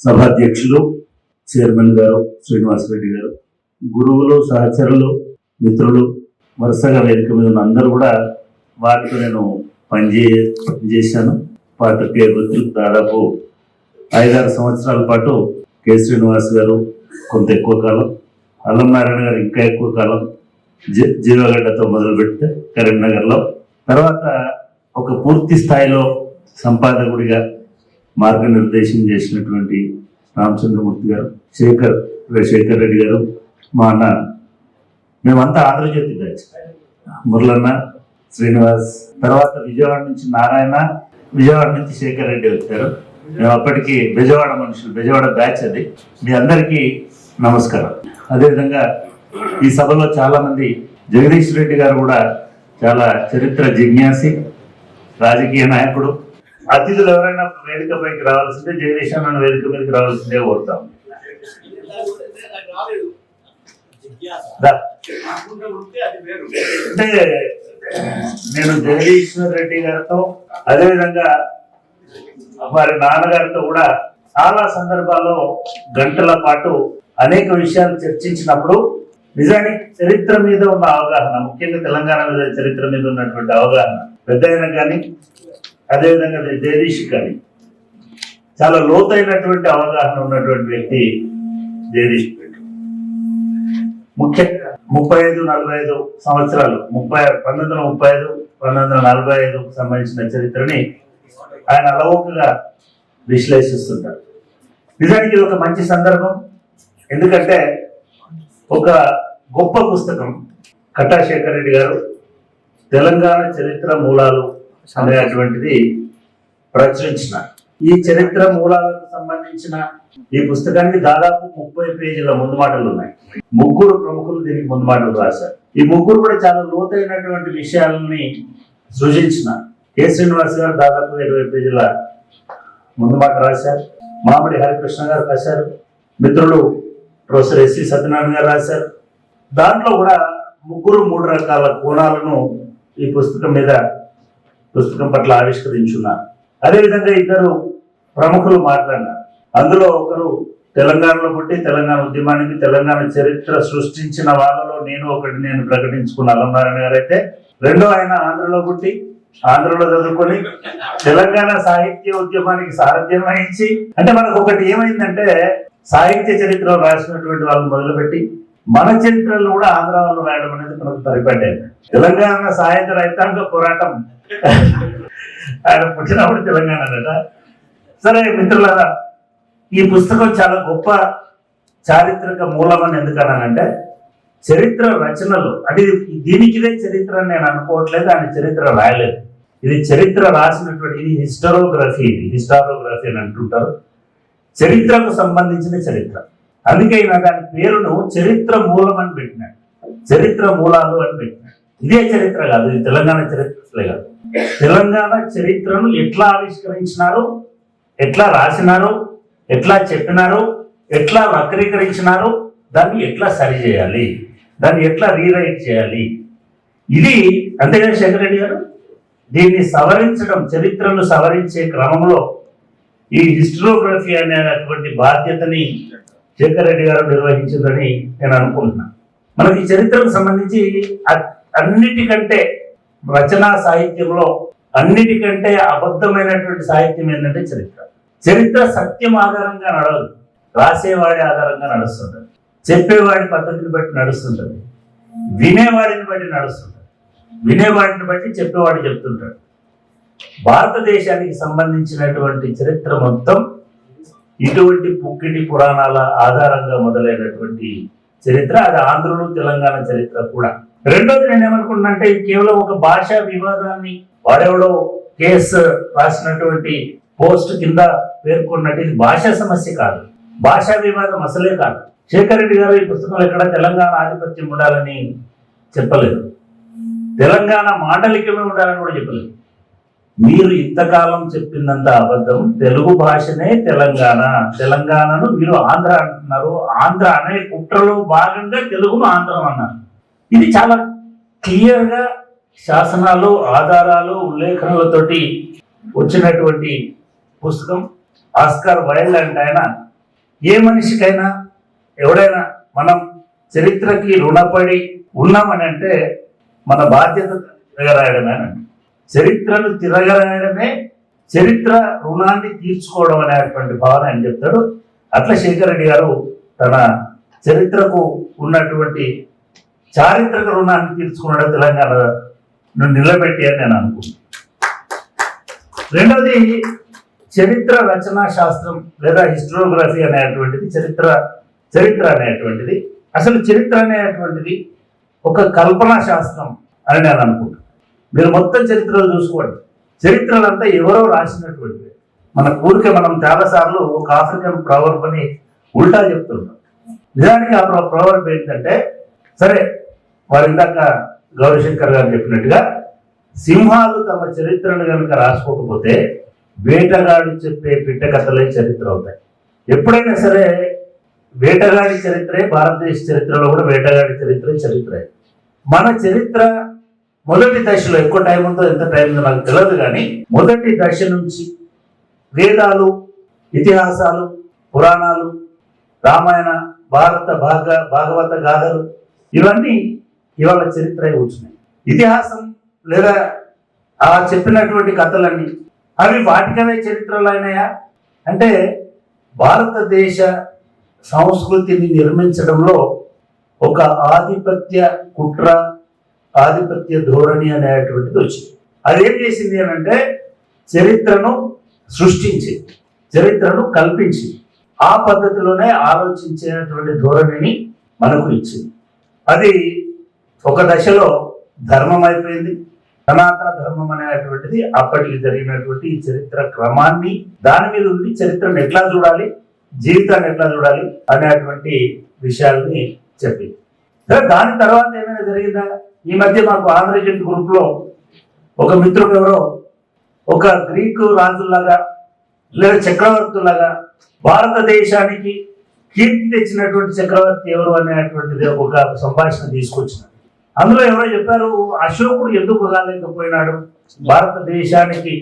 సభాధ్యక్షులు చైర్మన్ గారు శ్రీనివాసరెడ్డి గారు, గురువులు, సహచరులు, మిత్రులు, వరుసగా వేదిక మీద ఉన్న అందరూ కూడా వారితో నేను పనిచేశాను. పాత్రికేయ వృత్తులు దాదాపు 5-6 సంవత్సరాల పాటు కె శ్రీనివాస్ గారు కొంత ఎక్కువ కాలం, అల్లం నారాయణ గారు ఇంకా ఎక్కువ కాలం, జీవగడ్డతో మొదలు పెడితే కరీంనగర్లో, తర్వాత ఒక పూర్తి స్థాయిలో సంపాదకుడిగా మార్గనిర్దేశం చేసినటువంటి రామచంద్రమూర్తి గారు, శేఖర్ రెడ్డి గారు, మా అన్న, మేమంతా ఆంధ్రజ్యోతి బ్యాచ్. మురళన్న, శ్రీనివాస్, తర్వాత విజయవాడ నుంచి నారాయణ, విజయవాడ నుంచి శేఖర్ రెడ్డి వచ్చారు. మేము అప్పటికి బెజవాడ మనుషులు, బెజవాడ బ్యాచ్. అది మీ అందరికీ నమస్కారం. అదేవిధంగా ఈ సభలో చాలా మంది, జగదీష్ రెడ్డి గారు కూడా చాలా చరిత్ర జిజ్ఞాసి, రాజకీయ నాయకుడు. అతిథులు ఎవరైనా వేదిక పైకి రావాల్సిందే, జగదీష్ అన్న వేదిక మీదకి రావాల్సిందే కోరుతాం. అంటే నేను జగదీశ్వర్ రెడ్డి గారితో, అదేవిధంగా వారి నాన్నగారితో కూడా చాలా సందర్భాల్లో గంటల పాటు అనేక విషయాలు చర్చించినప్పుడు నిజానికి చరిత్ర మీద ఉన్న అవగాహన, ముఖ్యంగా తెలంగాణ మీద చరిత్ర మీద ఉన్నటువంటి అవగాహన పెద్ద అయినా కానీ, అదేవిధంగా జగదీష్ కానీ చాలా లోతైనటువంటి అవగాహన ఉన్నటువంటి వ్యక్తి జగదీష్. ముఖ్యంగా 35-45 సంవత్సరాలు, 1935, 1945 సంబంధించిన చరిత్రని ఆయన అలవోకగా విశ్లేషిస్తుంటారు. నిజానికి ఇది ఒక మంచి సందర్భం. ఎందుకంటే ఒక గొప్ప పుస్తకం కట్టా శేఖర్ రెడ్డి గారు తెలంగాణ చరిత్ర మూలాలు అనేటువంటిది ప్రచురించినారు. ఈ చరిత్ర మూలాలకు సంబంధించిన ఈ పుస్తకానికి దాదాపు 30 పేజీల ముందు మాటలు ఉన్నాయి. 3 ప్రముఖులు దీనికి ముందు మాటలు రాశారు. ఈ 3 కూడా చాలా లోతైనటువంటి విషయాలని సృజించినారు. కె శ్రీనివాస్ గారు దాదాపు 20 పేజీల ముందు మాట రాశారు. మామిడి హరికృష్ణ గారు రాశారు. మిత్రులు ప్రొఫెసర్ ఎస్సి సత్యనారాయణ గారు రాశారు. దాంట్లో కూడా 3 రకాల కోణాలను ఈ పుస్తకం పట్ల ఆవిష్కరించున్నారు. అదేవిధంగా 2 ప్రముఖులు మాట్లాడినారు. అందులో ఒకరు తెలంగాణలో పుట్టి తెలంగాణ ఉద్యమానికి, తెలంగాణ చరిత్ర సృష్టించిన వాళ్ళలో నేను ప్రకటించుకున్న అల్లం నారాయణ గారు అయితే, రెండో ఆయన ఆంధ్రలో పుట్టి ఆంధ్రలో చదువుకొని తెలంగాణ సాహిత్య ఉద్యమానికి సారథ్యం వహించి, అంటే మనకు ఒకటి ఏమైందంటే సాహిత్య చరిత్రలో రాసినటువంటి వాళ్ళు మొదలుపెట్టి మన చరిత్రలో కూడా ఆంధ్ర వాళ్ళు రాయడం అనేది మనకు పరిపడ్డాయి. తెలంగాణ సాహిత్య రైతాంగ పోరాటం ఆయన పుట్టినప్పుడు తెలంగాణ అన్నట. సరే మిత్రులారా, ఈ పుస్తకం చాలా గొప్ప చారిత్రక మూలం అని ఎందుకన్నానంటే, చరిత్ర రచనలు అంటే దీనికిదే చరిత్ర అని నేను అనుకోవట్లేదు, ఆయన చరిత్ర రాయలేదు. ఇది చరిత్ర రాసినటువంటి, ఇది హిస్టారోగ్రఫీ అని అంటుంటారు. చరిత్రకు సంబంధించిన చరిత్ర. అందుకే ఈయన దాని పేరును చరిత్ర మూలం అని పెట్టినాడు, చరిత్ర మూలాలు అని పెట్టినాడు. ఇదే చరిత్ర కాదు, ఇది తెలంగాణ చరిత్రలే కాదు. తెలంగాణ చరిత్రను ఎట్లా ఆవిష్కరించినారు, ఎట్లా రాసినారు, ఎట్లా చెప్పినారు, ఎట్లా వక్రీకరించినారు, దాన్ని ఎట్లా సరి చేయాలి, దాన్ని ఎట్లా రీరైట్ చేయాలి, ఇది అంతేగా శేఖర్ రెడ్డి గారు. దీన్ని సవరించడం, చరిత్రను సవరించే క్రమంలో ఈ హిస్టరోగ్రఫీ అనేటువంటి బాధ్యతని శేఖర్ రెడ్డి గారు నిర్వహించిందని నేను అనుకుంటున్నాను. మనకి చరిత్రకు సంబంధించి అన్నిటికంటే రచనా సాహిత్యంలో అన్నిటికంటే అబద్ధమైనటువంటి సాహిత్యం ఏంటంటే చరిత్ర. చరిత్ర సత్యం ఆధారంగా నడవదు, రాసేవాడి ఆధారంగా నడుస్తుంటది, చెప్పేవాడి పద్ధతిని బట్టి నడుస్తుంటది, వినేవాడిని బట్టి నడుస్తుంటది, వినేవాడిని బట్టి చెప్పేవాడు చెప్తుంటాడు. భారతదేశానికి సంబంధించినటువంటి చరిత్ర మొత్తం ఇటువంటి పుక్కిటి పురాణాల ఆధారంగా మొదలైనటువంటి చరిత్ర. అది ఆంధ్రులు తెలంగాణ చరిత్ర కూడా. రెండోది నేనేమనుకుంటున్నా అంటే, కేవలం ఒక భాషా వివాదాన్ని వాడెవడో కేసు రాసినటువంటి పోస్ట్ కింద పేర్కొన్నట్టు ఇది భాషా సమస్య కాదు, భాషా వివాదం అసలే కాదు. శేఖర్ రెడ్డి గారు ఈ పుస్తకంలో ఎక్కడ తెలంగాణ ఆధిపత్యం ఉండాలని చెప్పలేదు, తెలంగాణ మాండలికమే ఉండాలని కూడా చెప్పలేదు. మీరు ఇంతకాలం చెప్పిందంత అబద్ధం. తెలుగు భాషనే తెలంగాణ, తెలంగాణను మీరు ఆంధ్ర అంటున్నారు, ఆంధ్ర అనే కుట్రలో భాగంగా తెలుగును ఆంధ్రం అన్నారు. ఇది చాలా క్లియర్ గా శాసనాలు, ఆధారాలు, ఉల్లేఖనాలతోటి వచ్చినటువంటి పుస్తకం. ఆస్కార్ వైల్డ్ అంటే ఆయన ఏ మనిషికైనా ఎవడైనా మనం చరిత్రకి రుణపడి ఉన్నామని అంటే మన బాధ్యత తిరగరాయడమే అని. చరిత్రను తిరగరాయడమే చరిత్ర రుణాన్ని తీర్చుకోవడం అనేటువంటి భావన అని చెప్తాడు. అట్లా శేఖర్ రెడ్డి గారు తన చరిత్రకు ఉన్నటువంటి చారిత్రక రుణాన్ని తీర్చుకున్నాడు తెలంగాణను నిలబెట్టి అని నేను అనుకుంటున్నాను. రెండవది చరిత్ర రచనా శాస్త్రం లేదా హిస్టోగ్రఫీ అనేటువంటిది చరిత్ర అనేటువంటిది అసలు చరిత్ర అనేటువంటిది ఒక కల్పనా శాస్త్రం అని నేను అనుకుంటున్నాను. మీరు మొత్తం చరిత్రలు చూసుకోండి, చరిత్రలంతా ఎవరో రాసినటువంటిది. మన ఊరికే మనం చాలాసార్లు ఒక ఆఫ్రికన్ ప్రవర్బ్ అని ఉల్టా చెప్తుంటాం. నిజానికి ఆ ప్రవర్బ్ ఏంటంటే, సరే వారు ఇందాక గౌరీశంకర్ గారు చెప్పినట్టుగా సింహాలు తమ చరిత్రను కనుక రాసుకోకపోతే వేటగాడి చెప్పే పిట్ట కథలే చరిత్ర అవుతాయి. ఎప్పుడైనా సరే వేటగాడి చరిత్రే భారతదేశ చరిత్రలో కూడా వేటగాడి చరిత్రే. మన చరిత్ర మొదటి దశలో ఎక్కువ టైం ఉందో ఎంత టైం ఉందో నాకు తెలియదు, కానీ మొదటి దశ నుంచి వేదాలు, ఇతిహాసాలు, పురాణాలు, రామాయణ, భాగవత గాథలు ఇవన్నీ ఇవాళ చరిత్ర కూర్చున్నాయి. ఇతిహాసం లేదా ఆ చెప్పినటువంటి కథలన్నీ అవి వాటికవే చరిత్రలు అయినాయా అంటే భారతదేశ సంస్కృతిని నిర్మించడంలో ఒక ఆధిపత్య కుట్ర, ఆధిపత్య ధోరణి అనేటువంటిది వచ్చింది. అదేం చేసింది అని అంటే చరిత్రను సృష్టించి, చరిత్రను కల్పించి ఆ పద్ధతిలోనే ఆలోచించేటువంటి ధోరణిని మనకు ఇచ్చింది. అది ఒక దశలో ధర్మం అయిపోయింది. సనాతన ధర్మం అనేటువంటిది అప్పటికి జరిగినటువంటి ఈ చరిత్ర క్రమాన్ని దాని మీద ఉండి చరిత్రను ఎట్లా చూడాలి, జీవితాన్ని ఎట్లా చూడాలి అనేటువంటి విషయాల్ని చెప్పింది. దాని తర్వాత ఏమైనా జరిగిందా? ఈ మధ్య మాకు ఆంధ్రజ్యోతి గ్రూప్ లో ఒక మిత్రుడు ఎవరో ఒక గ్రీకు రాజులాగా లేదా చక్రవర్తులాగా భారతదేశానికి కీర్తి తెచ్చినటువంటి చక్రవర్తి ఎవరు అనేటువంటిది ఒక సంభాషణ తీసుకొచ్చిన. అందులో ఎవరో చెప్పారు, అశోకుడు ఎందుకు రాలేకపోయినాడు భారతదేశానికి.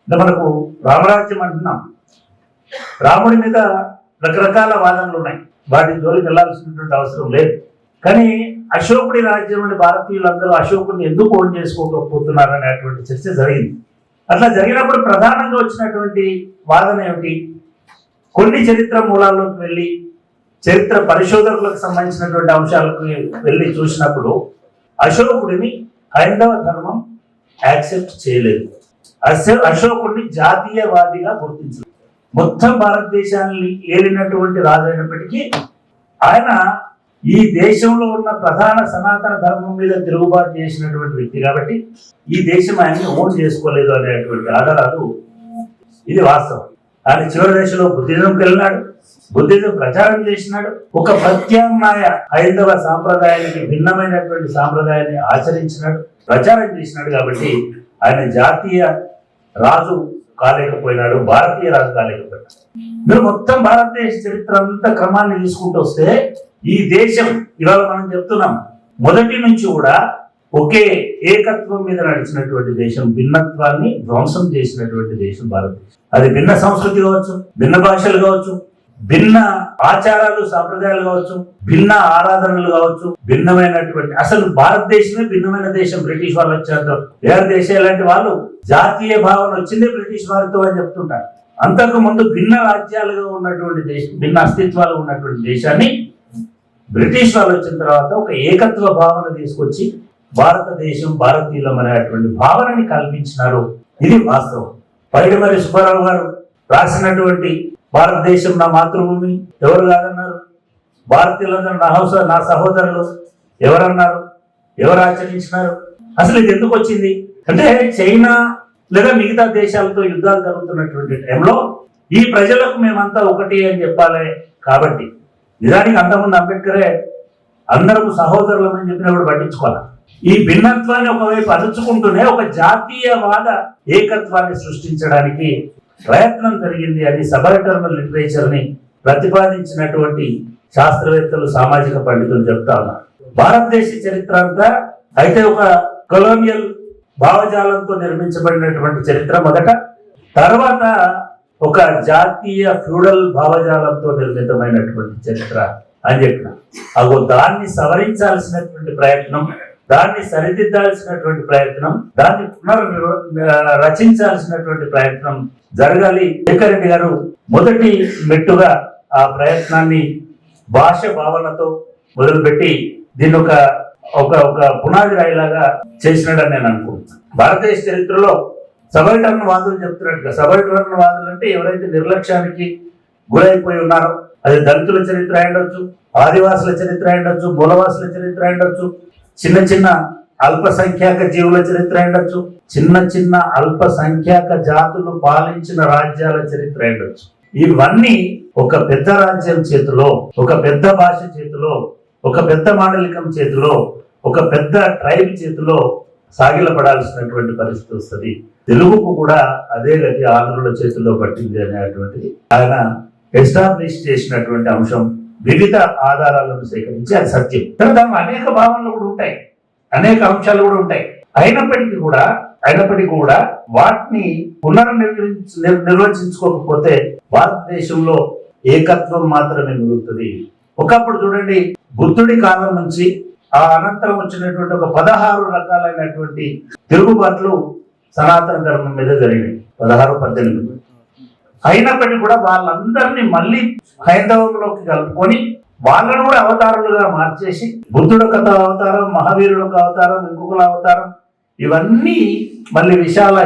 మనకు రామరాజ్యం అంటున్నాం, రాముడి మీద రకరకాల వాదనలు ఉన్నాయి, వాటి జోలికి వెళ్లాల్సినటువంటి అవసరం లేదు. కానీ అశోకుడి రాజ్యం నుండి భారతీయులందరూ అశోకుడిని ఎందుకు ఓన్ చేసుకోకపోతున్నారు అనేటువంటి చర్చ జరిగింది. అట్లా జరిగినప్పుడు ప్రధానంగా వచ్చినటువంటి వాదన ఏమిటి? కొన్ని చరిత్ర మూలాల్లోకి వెళ్ళి చరిత్ర పరిశోధకులకు సంబంధించినటువంటి అంశాలకు వెళ్ళి చూసినప్పుడు అశోకుడిని హైందవ ధర్మం యాక్సెప్ట్ చేయలేదు. అశోకుడిని జాతీయవాదిగా గుర్తించలేదు. మొత్తం భారతదేశాన్ని ఏలినటువంటి రాజు అయినప్పటికీ ఆయన ఈ దేశంలో ఉన్న ప్రధాన సనాతన ధర్మం మీద తిరుగుబాటు చేసినటువంటి వ్యక్తి కాబట్టి ఈ దేశం ఆయన్ని ఓన్ చేసుకోలేదు అనేటువంటి ఆధారాలు, ఇది వాస్తవం. ఆయన చివరి దశలో బుద్ధిజంకి వెళ్ళినాడు, బుద్ధిజం ప్రచారం చేసినాడు, ఒక ప్రత్యామ్నాయ హైందవ సాంప్రదాయానికి భిన్నమైనటువంటి సాంప్రదాయాన్ని ఆచరించినాడు, ప్రచారం చేసినాడు. కాబట్టి ఆయన జాతీయ రాజు కాలేకపోయినాడు, భారతీయ రాజు కాలేకపోయినాడు. మీరు మొత్తం భారతదేశ చరిత్ర అంతా క్రమాన్ని తీసుకుంటూ వస్తే ఈ దేశం ఇవాళ మనం చెప్తున్నాం మొదటి నుంచి కూడా ఒకే ఏకత్వం మీద నడిచినటువంటి దేశం, భిన్నత్వాన్ని ధ్వంసం చేసినటువంటి దేశం భారతదేశం. అది భిన్న సంస్కృతి కావచ్చు, భిన్న భాషలు కావచ్చు, భిన్న ఆచారాలు సంప్రదాయాలు కావచ్చు, భిన్న ఆరాధనలు కావచ్చు, భిన్నమైనటువంటి అసలు భారతదేశమే భిన్నమైన దేశం. బ్రిటిష్ వాళ్ళు వచ్చారు, వేరే దేశాలు లాంటి వాళ్ళు జాతీయ భావన వచ్చిందే బ్రిటిష్ వారితో అని చెప్తుంటారు. అంతకు ముందు భిన్న రాజ్యాలుగా ఉన్నటువంటి దేశం, భిన్న అస్తిత్వాలు ఉన్నటువంటి దేశాన్ని బ్రిటిష్ వాళ్ళు వచ్చిన తర్వాత ఒక ఏకత్వ భావన తీసుకొచ్చి భారతదేశం భారతీయులం అనేటువంటి భావనని కల్పించినారు. ఇది వాస్తవం. పైడిమర్రి సుబ్బారావు గారు రాసినటువంటి భారతదేశం నా మాతృభూమి ఎవరు కాదన్నారు? భారతీయులందరూ నా సహోదరులు ఎవరన్నారు? ఎవరు ఆచరించినారు? అసలు ఇది ఎందుకు వచ్చింది అంటే చైనా లేదా మిగతా దేశాలతో యుద్ధాలు జరుగుతున్నటువంటి టైంలో ఈ ప్రజలకు మేమంతా ఒకటి అని చెప్పాలి. కాబట్టి నిజానికి అంతకుముందు అంబేద్కరే అందరూ సహోదరులం అని చెప్పినప్పుడు పట్టించుకోవాలి. ఈ భిన్నత్వాన్ని ఒకవైపు అదుచుకుంటూనే ఒక జాతీయవాద ఏకత్వాన్ని సృష్టించడానికి ప్రయత్నం జరిగింది అని సబర్టర్నల్ లిటరేచర్ ని ప్రతిపాదించినటువంటి శాస్త్రవేత్తలు, సామాజిక పండితులు చెప్తా ఉన్నారు. భారతదేశ చరిత్ర అంతా అయితే ఒక కొలోనియల్ భావజాలంతో నిర్మించబడినటువంటి చరిత్ర మొదట, తర్వాత ఒక జాతీయ ఫ్యూడల్ భావజాలంతో నిర్మితమైనటువంటి చరిత్ర అని చెప్పిన దాన్ని సవరించాల్సినటువంటి ప్రయత్నం, దాన్ని సరిదిద్దాల్సినటువంటి ప్రయత్నం, దాన్ని రచించాల్సినటువంటి ప్రయత్నం జరగాలి. శేఖర్ రెడ్డి గారు మొదటి మెట్టుగా ఆ ప్రయత్నాన్ని భాష భావనతో మొదలుపెట్టి దీన్ని ఒక ఒక ఒక పునాది రాయిలాగా చేసినాడని నేను అనుకుంటున్నాను. భారతదేశ చరిత్రలో సబల్టర్న్ వాదులు చెప్తున్నట్టుగా, సబల్టర్న్ వాదులు అంటే ఎవరైతే నిర్లక్ష్యానికి గురైపోయి ఉన్నారో, అది దళితుల చరిత్ర అయ్యుండొచ్చు, ఆదివాసుల చరిత్ర అయ్యుండొచ్చు, మూలవాసుల చరిత్ర అయ్యుండొచ్చు, చిన్న చిన్న అల్పసంఖ్యాక జీవుల చరిత్ర అయ్యుండొచ్చు, చిన్న చిన్న అల్పసంఖ్యాక జాతులు పాలించిన రాజ్యాల చరిత్ర అయ్యుండొచ్చు. ఇవన్నీ ఒక పెద్ద రాజ్యం చేతిలో, ఒక పెద్ద భాష చేతిలో, ఒక పెద్ద మాండలికం చేతిలో, ఒక పెద్ద ట్రైబ్ చేతిలో సాగిలపడాల్సినటువంటి పరిస్థితి వస్తుంది. తెలుగుకు కూడా అదే గతి ఆంధ్రుల చేతుల్లో పట్టింది అనేటువంటిది ఆయన ఎస్టాబ్లిష్ చేసినటువంటి అంశం. వివిధ ఆధారాలను సేకరించి అది సత్యం. దానిలో అనేక భావనలు కూడా ఉంటాయి, అనేక అంశాలు కూడా ఉంటాయి. అయినప్పటికీ కూడా వాటిని నిర్వచించుకోకపోతే భారతదేశంలో ఏకత్వం మాత్రమే మిగులుతుంది. ఒకప్పుడు చూడండి, బుద్ధుడి కాలం నుంచి ఆ అనంతరం వచ్చినటువంటి ఒక 16 రకాలైనటువంటి తిరుగుబాట్లు సనాతన ధర్మం మీద జరిగినాయి, 16-18. అయినప్పటికీ కూడా వాళ్ళందరినీ మళ్ళీ హైందవంలోకి కలుపుకొని వాళ్ళను కూడా అవతారాలుగా మార్చేసి, బుద్ధుడు ఒక అవతారం, మహావీరుడు ఒక అవతారం, ఇంకొకల అవతారం, ఇవన్నీ మళ్ళీ విశాల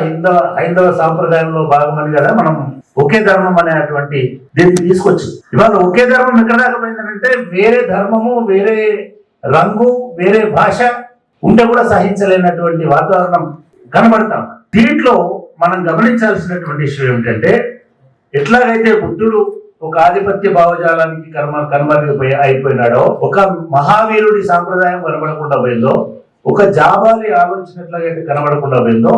హైందవ సాంప్రదాయంలో భాగమని కదా మనం ఒకే ధర్మం అనేటువంటి దీన్ని తీసుకొచ్చి, ఇవాళ ఒకే ధర్మం ఎక్కడ దాకపోయిందంటే వేరే ధర్మము, వేరే రంగు, వేరే భాష ఉంటే కూడా సహించలేనటువంటి వాతావరణం కనబడతాం. దీంట్లో మనం గమనించాల్సినటువంటి విషయం ఏమిటంటే, ఎట్లాగైతే బుద్ధుడు ఒక ఆధిపత్య భావజాలానికి అయిపోయినాడో, ఒక మహావీరుడి సాంప్రదాయం కనబడకుండా పోయిందో, ఒక జాబాలి ఆలోచన ఎట్లాగైతే కనబడకుండా పోయిందో,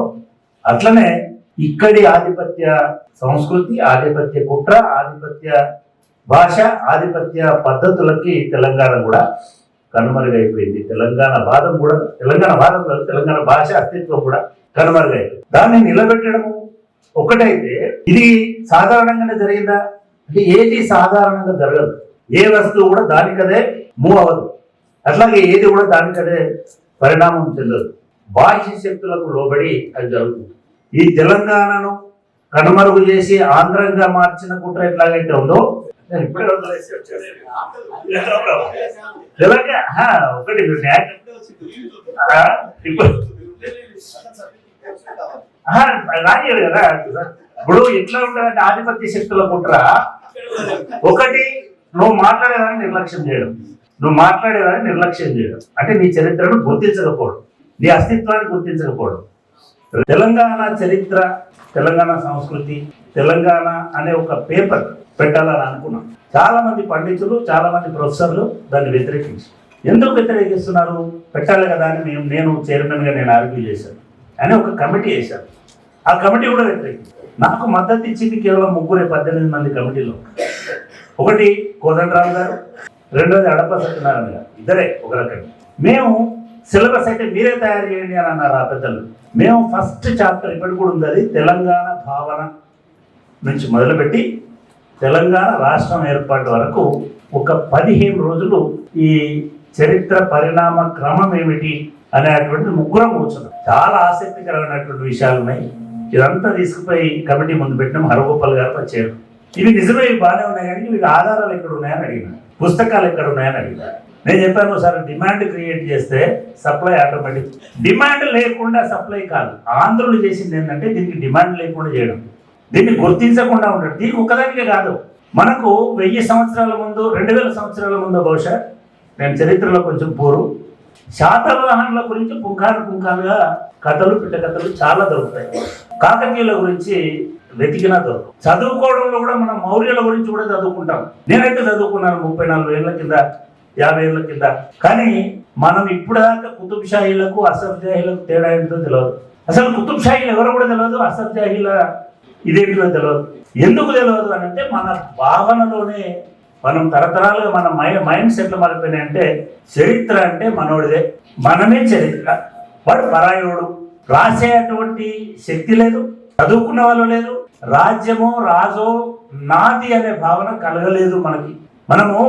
అట్లనే ఇక్కడి ఆధిపత్య సంస్కృతి, ఆధిపత్య కుట్ర, ఆధిపత్య భాష, ఆధిపత్య పద్ధతులకి తెలంగాణ కూడా కనుమరుగైపోయింది. తెలంగాణ వాదం కాదు, తెలంగాణ భాష అస్తిత్వం కూడా కనుమరుగైపోయింది. దాన్ని నిలబెట్టడము ఒకటైతే, ఇది సాధారణంగానే జరిగిందా అంటే ఏది సాధారణంగా జరగదు. ఏ వస్తువు కూడా దానికదే మూవ్ అవ్వదు, అట్లాగే ఏది కూడా దానికదే పరిణామం చెందదు. బాహ్య శక్తులకు లోబడి అది జరుగుతుంది. ఈ తెలంగాణను కనుమరుగు చేసి ఆంధ్రంగా మార్చిన కుట్ర ఎట్లాగైతే ఉందో, ఇప్పుడే ఒకటి రాజేడు కదా. ఇప్పుడు ఎట్లా ఉంటుందంటే ఆధిపత్య శక్తుల కుట్ర, ఒకటి నువ్వు మాట్లాడేదాన్ని నిర్లక్ష్యం చేయడం, అంటే నీ చరిత్రను గుర్తించకపోవడం, నీ అస్తిత్వాన్ని గుర్తించకపోవడం. తెలంగాణ చరిత్ర, తెలంగాణ సంస్కృతి, తెలంగాణ అనే ఒక పేపర్ పెట్టాలని అనుకున్నాం. చాలా మంది పండితులు, చాలా మంది ప్రొఫెసర్లు దాన్ని వ్యతిరేకించారు. ఎందుకు వ్యతిరేకిస్తున్నారు? పెట్టాలి కదా అని నేను చైర్మన్గా నేను ఆర్గ్యూ చేశాను అని ఒక కమిటీ వేశాను. ఆ కమిటీ కూడా వ్యతిరేకించారు. నాకు మద్దతు ఇచ్చింది కేవలం 18 మంది కమిటీలో. ఒకటి కోదండరామ్ గారు, రెండోది అడప సత్యనారాయణ గారు, ఇద్దరే ఒక రకంగా. మేము సిలబస్ అయితే మీరే తయారు చేయండి అని అన్నారు ఆ పెద్దలు. మేము ఫస్ట్ చాప్టర్ ఇప్పటి కూడా ఉంది, అది తెలంగాణ భావన నుంచి మొదలుపెట్టి తెలంగాణ రాష్ట్రం ఏర్పాటు వరకు ఒక 15 రోజులు ఈ చరిత్ర పరిణామ క్రమం ఏమిటి అనేటువంటి ముగ్గురం కూర్చున్నాం. చాలా ఆసక్తికరమైనటువంటి విషయాలు ఉన్నాయి. ఇదంతా తీసుకుపోయి కమిటీ ముందు పెట్టినాం. హరగోపాల్ గారు వచ్చారు. ఇవి నిజమే, ఇవి బాగానే ఉన్నాయి, కానీ వీటి ఆధారాలు ఎక్కడ ఉన్నాయని అడిగినారు, పుస్తకాలు ఎక్కడ ఉన్నాయని అడిగినారు. నేను చెప్పాను, సార్ డిమాండ్ క్రియేట్ చేస్తే సప్లై ఆటోమేటిక్. డిమాండ్ లేకుండా సప్లై కాదు. ఆంధ్రులు చేసింది ఏంటంటే దీనికి డిమాండ్ లేకుండా చేయడం, దీన్ని గుర్తించకుండా ఉండడం. దీనికి ఒక్కదానికే కాదు, మనకు 1000 సంవత్సరాల ముందు, 2000 సంవత్సరాల ముందు, బహుశా నేను చరిత్రలో కొంచెం పూర్వం శాతవాహనుల గురించి పుంఖానుగా కథలు, పిట్టకథలు చాలా దొరుకుతాయి. కాకతీయుల గురించి వెతికినా దొరుకు. చదువుకోవడంలో కూడా మనం మౌర్యుల గురించి కూడా చదువుకుంటాం. నేనైతే చదువుకున్నాను 34 ఏళ్ల కింద, 50 ఏళ్ల కింద. కానీ మనం ఇప్పుడుదాకా కుతుబ్ షాహీలకు, అసఫ్ జాహీలకు తేడా ఏంటో తెలియదు. అసలు కుతుబ్ షాహీలు ఎవరో కూడా తెలియదు, అసఫ్ జాహీల ఇదేంటో తెలియదు. ఎందుకు తెలియదు అని అంటే మన భావనలోనే మనం తరతరాలుగా మన మైండ్ సెట్లు మారిపోయినాయంటే, చరిత్ర అంటే మనోడిదే, మనమే చరిత్ర, వాడు పరాయోడు. రాసేటువంటి శక్తి లేదు, చదువుకున్న వాళ్ళు లేదు, రాజ్యమో రాజో నాది అనే భావన కలగలేదు మనకి. మనము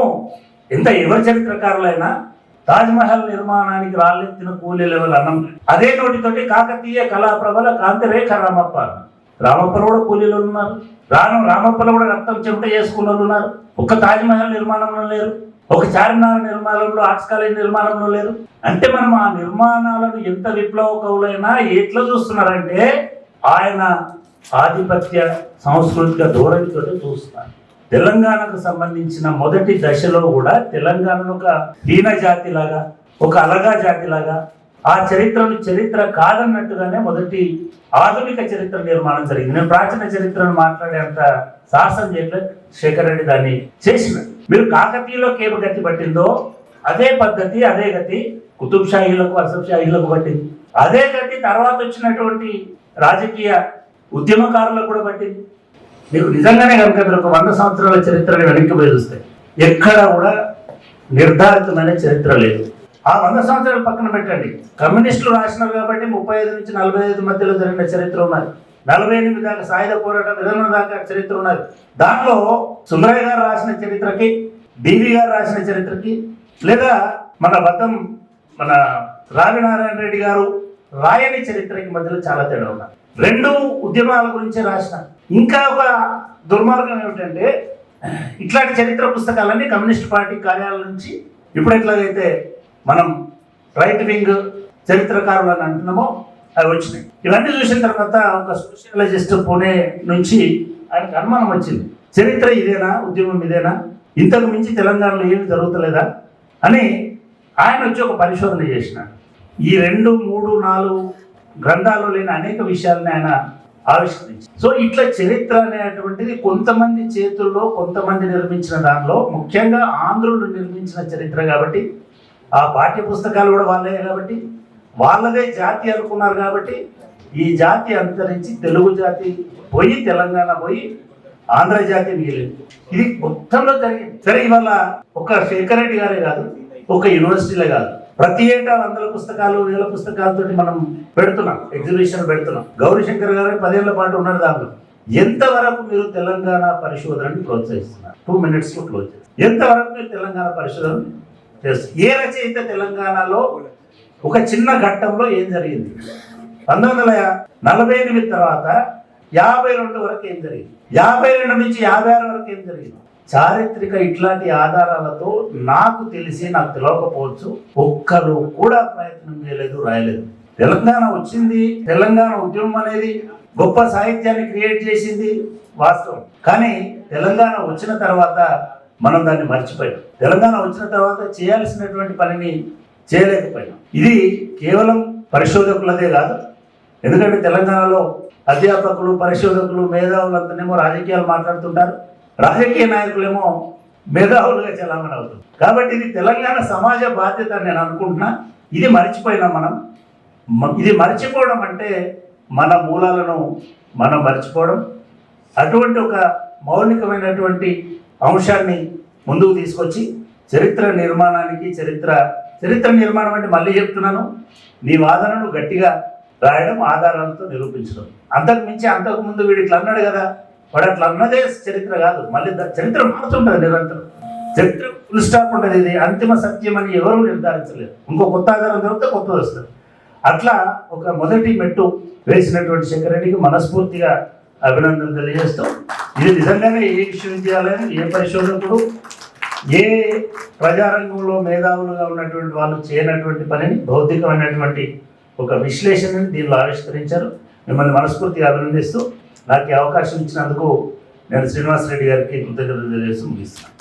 ఎంత ఎవరి చరిత్రకారులైనా తాజ్మహల్ నిర్మాణానికి రాళ్ళెత్తిన కూలీల అన్నం అదే నోటితోటి కాకతీయ కళాప్రభల కాంతి రేఖ రామప్ప. రామప్పలో కూడా కూలీలు ఉన్నారు, రామప్పలో కూడా రక్తం చెమట చేసుకున్న వాళ్ళు ఉన్నారు. ఒక్క తాజ్మహల్ నిర్మాణంలో లేరు, ఒక చార్మినార్ నిర్మాణంలో, ఆర్ట్స్ కాలేజ్ నిర్మాణంలో లేరు. అంటే మనం ఆ నిర్మాణాలను ఎంత విప్లవ కవులైనా ఎట్లా చూస్తున్నారంటే ఆయన ఆధిపత్య సాంస్కృతిక ధోరణితో చూస్తున్నారు. తెలంగాణకు సంబంధించిన మొదటి దశలో కూడా తెలంగాణను ఒక హీన జాతిలాగా, ఒక అలగా జాతిలాగా, ఆ చరిత్రను చరిత్ర కాదన్నట్టుగానే మొదటి ఆధునిక చరిత్ర నిర్మాణం జరిగింది. నేను ప్రాచీన చరిత్రను మాట్లాడేంత సాహసం చేయలేదు, శేఖర్ రెడ్డి దాన్ని చేసిన. మీరు కాకతీయులో కేపు గతి పట్టిందో అదే పద్ధతి, అదే గతి కుతుబ్ షాహీలకు, అసఫ్ షాహీలకు పట్టింది. అదే గతి తర్వాత వచ్చినటువంటి రాజకీయ ఉద్యమకారులకు కూడా పట్టింది. మీకు నిజంగానే కనుక మీరు ఒక 100 సంవత్సరాల చరిత్రని వెనక్కి పోయి చూస్తే ఎక్కడ కూడా నిర్ధారితమైన చరిత్ర లేదు. ఆ 100 సంవత్సరాలు పక్కన పెట్టండి, కమ్యూనిస్టులు రాసినారు కాబట్టి 35 నుంచి 45 మధ్యలో జరిగిన చరిత్ర ఉన్నది. 48 దాకా సాయుధ పోరాటం విధానం దాకా చరిత్ర ఉన్నది. దాంట్లో సుందరయ్య గారు రాసిన చరిత్రకి, డివి గారు రాసిన చరిత్రకి, లేదా మన రావినారాయణ రెడ్డి గారు రాయని చరిత్రకి మధ్యలో చాలా తేడా ఉన్నారు. 2 ఉద్యమాల గురించి రాసిన. ఇంకా ఒక దుర్మార్గం ఏమిటంటే ఇట్లాంటి చరిత్ర పుస్తకాలన్నీ కమ్యూనిస్ట్ పార్టీ కార్యాలయం నుంచి ఇప్పుడు ఎట్లాగైతే మనం రైట్ వింగ్ చరిత్రకారులు అని అంటున్నామో అవి వచ్చినాయి. ఇవన్నీ చూసిన తర్వాత ఒక సోషియాలజిస్ట్ పుణే నుంచి ఆయనకు అనుమానం వచ్చింది, చరిత్ర ఇదేనా, ఉద్యమం ఇదేనా, ఇంతకు మించి తెలంగాణలో ఏమి జరుగుతలేదా అని ఆయన వచ్చి ఒక పరిశోధన చేసినాడు. ఈ 2, 3, 4 గ్రంథాలు లేని అనేక విషయాలని ఆయన ఆవిష్కరించి. సో ఇట్లా చరిత్ర అనేటువంటిది కొంతమంది చేతుల్లో, కొంతమంది నిర్మించిన దానిలో, ముఖ్యంగా ఆంధ్రులు నిర్మించిన చరిత్ర కాబట్టి, ఆ పాఠ్య పుస్తకాలు కూడా వాళ్ళే కాబట్టి, వాళ్ళదే జాతి అనుకున్నారు కాబట్టి, ఈ జాతి అంతరించి తెలుగు జాతి పోయి, తెలంగాణ పోయి, ఆంధ్ర జాతి మిగిలింది. ఇది మొత్తంలో జరిగింది. సరే, ఇవాళ ఒక శేఖర్ రెడ్డి గారే కాదు, ఒక యూనివర్సిటీలే కాదు, ప్రతి ఏటా 100 పుస్తకాలు 1000 పుస్తకాలతో మనం పెడుతున్నాం, ఎగ్జిబిషన్ పెడుతున్నాం. గౌరీశంకర్ గారు 10 ఏళ్ల పాటు ఉన్నాడు దాంట్లో. ఎంతవరకు మీరు తెలంగాణ పరిశోధనని ప్రోత్సహిస్తున్నారు? 2 minutes క్లోజ్ చేస్తారు. ఎంతవరకు మీరు తెలంగాణ పరిశోధన చేస్తారు? ఏ రచయిత తెలంగాణలో ఒక చిన్న ఘట్టంలో ఏం జరిగింది, 1948 తర్వాత 52 వరకు ఏం జరిగింది, 52 నుంచి 56 వరకు ఏం జరిగింది, చారిత్రక ఇట్లాంటి ఆధారాలతో నాకు తెలియకపోవచ్చు, ఒక్కరు కూడా ప్రయత్నం చేయలేదు, రాయలేదు. తెలంగాణ వచ్చింది, తెలంగాణ ఉద్యమం అనేది గొప్ప సాహిత్యాన్ని క్రియేట్ చేసింది వాస్తవం. కానీ తెలంగాణ వచ్చిన తర్వాత మనం దాన్ని మర్చిపోయాం. తెలంగాణ వచ్చిన తర్వాత చేయాల్సినటువంటి పనిని చేయలేకపోయాం. ఇది కేవలం పరిశోధకులదే కాదు. ఎందుకంటే తెలంగాణలో అధ్యాపకులు, పరిశోధకులు, మేధావులంతానేమో రాజకీయాలు మాట్లాడుతుంటారు, రాజకీయ నాయకులేమో మేధావులుగా చలామణి అవుతుంది. కాబట్టి ఇది తెలంగాణ సమాజ బాధ్యత నేను అనుకుంటున్నా. ఇది మర్చిపోయినాం మనం. ఇది మర్చిపోవడం అంటే మన మూలాలను మనం మర్చిపోవడం. అటువంటి ఒక మౌలికమైనటువంటి అంశాన్ని ముందుకు తీసుకొచ్చి చరిత్ర నిర్మాణానికి, చరిత్ర నిర్మాణం అంటే మళ్ళీ చెప్తున్నాను, నీ వాదనను గట్టిగా రాయడం, ఆధారాలతో నిరూపించడం. అంతకు ముందు వీడు ఇట్లా అన్నాడు కదా, వాడు అట్లా అన్నదే చరిత్ర కాదు. మళ్ళీ చరిత్ర మారుతుంటుంది నిరంతరం. చరిత్ర ఫుల్ స్టాప్ ఉంటుంది. ఇది అంతిమ సత్యం అని ఎవరూ నిర్ధారించలేదు. ఇంకో కొత్త ఆధారం దొరికితే కొత్తది వస్తుంది. అట్లా ఒక మొదటి మెట్టు వేసినటువంటి శేఖర్ రెడ్డికి మనస్ఫూర్తిగా అభినందనలు తెలియజేస్తూ, ఇది నిజంగానే ఏ విశ్వవిద్యాలయం, ఏ పరిశోధకుడు, ఏ ప్రజారంగంలో మేధావులుగా ఉన్నటువంటి వాళ్ళు చేయనటువంటి పనిని, భౌతికమైనటువంటి ఒక విశ్లేషణని దీనిలో ఆవిష్కరించారు. మిమ్మల్ని మనస్ఫూర్తిగా అభినందిస్తూ నాకు ఈ అవకాశం ఇచ్చినందుకు నేను శ్రీనివాస్ రెడ్డి గారికి కృతజ్ఞతలు తెలియజేస్తూ ముగిస్తున్నాను.